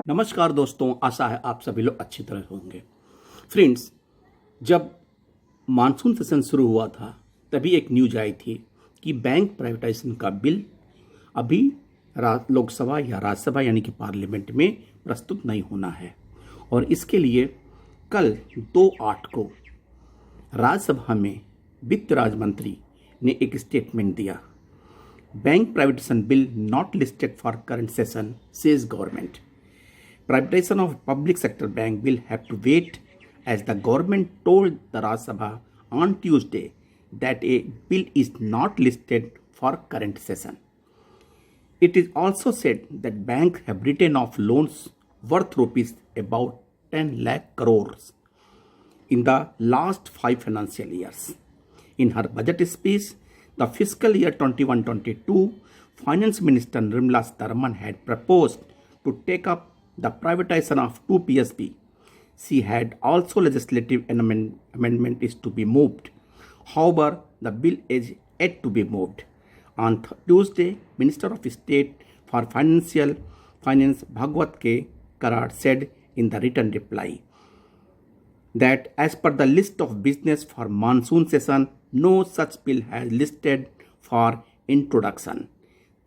नमस्कार दोस्तों, आशा है आप सभी लोग अच्छी तरह होंगे। फ्रेंड्स, जब मानसून सेशन शुरू हुआ था तभी एक न्यूज आई थी कि बैंक प्राइवेटाइजेशन का बिल अभी लोकसभा या राज्यसभा यानी कि पार्लियामेंट में प्रस्तुत नहीं होना है और इसके लिए कल 2/8 को राज्यसभा में वित्त राज्य मंत्री ने एक स्टेटमेंट दिया। Bank privatisation bill not listed for current session, says government. Privatization of public sector bank will have to wait, as the government told the Rajya Sabha on Tuesday that a bill is not listed for current session. It is also said that banks have written off loans worth rupees about 10 lakh crores in the last 5 financial years. In her budget speech, the fiscal year 21-22, Finance Minister Nirmala Sitharaman had proposed to take up the privatization of 2 PSB. She had also legislative amendment is to be moved. However, the bill is yet to be moved. On Tuesday, Minister of State for Finance Bhagwat K. Karad said in the written reply that as per the list of business for monsoon session, no such bill has listed for introduction,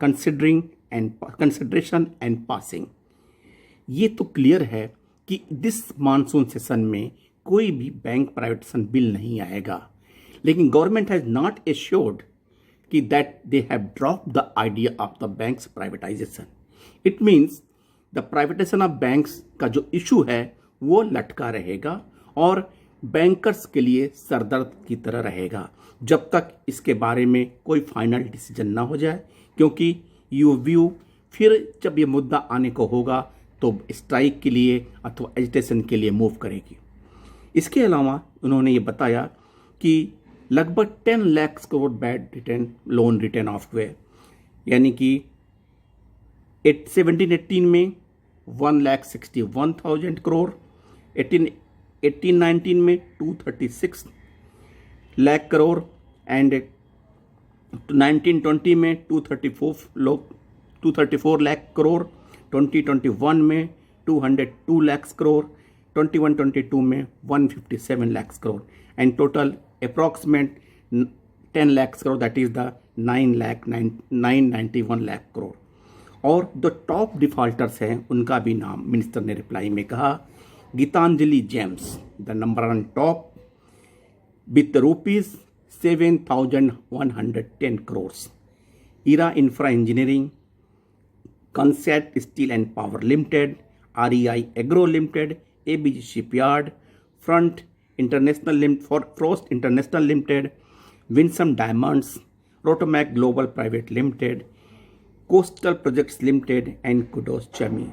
consideration and passing. ये तो clear है कि this monsoon session में कोई भी bank privatisation bill नहीं आएगा, लेकिन गवर्नमेंट हैज नॉट एश्योर्ड कि that they have dropped the idea of the banks privatisation. It means the privatisation of banks का जो इशू है वो लटका रहेगा और बैंकर्स के लिए सरदर्द की तरह रहेगा जब तक इसके बारे में कोई फाइनल डिसीजन ना हो जाए, क्योंकि यू व्यू फिर जब ये मुद्दा आने को होगा तो स्ट्राइक के लिए अथवा एजिटेशन के लिए मूव करेगी. इसके अलावा उन्होंने ये बताया कि लगभग 10 lakh crore bad loan return of हुए, यानी कि 17-18 में 1,61,000 करोड़, 18-19 में 236 लाख करोड़ एंड 19-20 में 234 लाख करोड़, 2021 में 202 लाख करोड़, 21-22 में 157 lakh crore and total approximate 10 lakh crore, that is the 991 lakh crore. और जो टॉप डिफॉल्टर्स हैं उनका भी नाम मिनिस्टर ने रिप्लाई में कहा. Gitanjali Gems the number on top with rupees 7,110 crore. Era Infra Engineering, Conset Steel and Power Limited, REI Agro Limited, ABG Shipyard, Frost International Limited, Winsome Diamonds, Rotomac Global Private Limited, Coastal Projects Limited and Kudos Chami.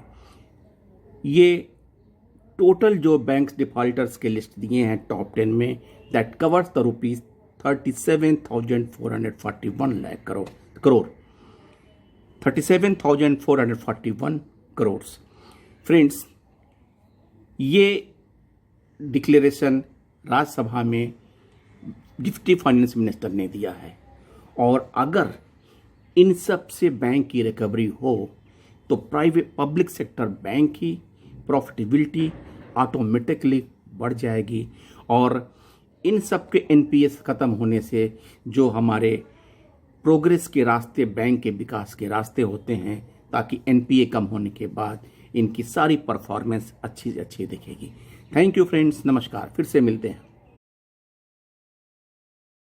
ये total जो banks defaulters के list दिए हैं top 10 में, that covers the rupees 37,441 lakh crore 37,441 crore. Friends, ये declaration Rajya Sabha में deputy finance minister ने दिया है और अगर इन सब से बैंक की रिकवरी हो तो पब्लिक सेक्टर बैंक की प्रॉफिटेबिलिटी ऑटोमेटिकली बढ़ जाएगी और इन सब के एनपीएस ख़त्म होने से जो हमारे प्रोग्रेस के रास्ते, बैंक के विकास के रास्ते होते हैं, ताकि एनपीए कम होने के बाद इनकी सारी परफॉर्मेंस अच्छी से अच्छी दिखेगी. थैंक यू फ्रेंड्स, नमस्कार, फिर से मिलते हैं.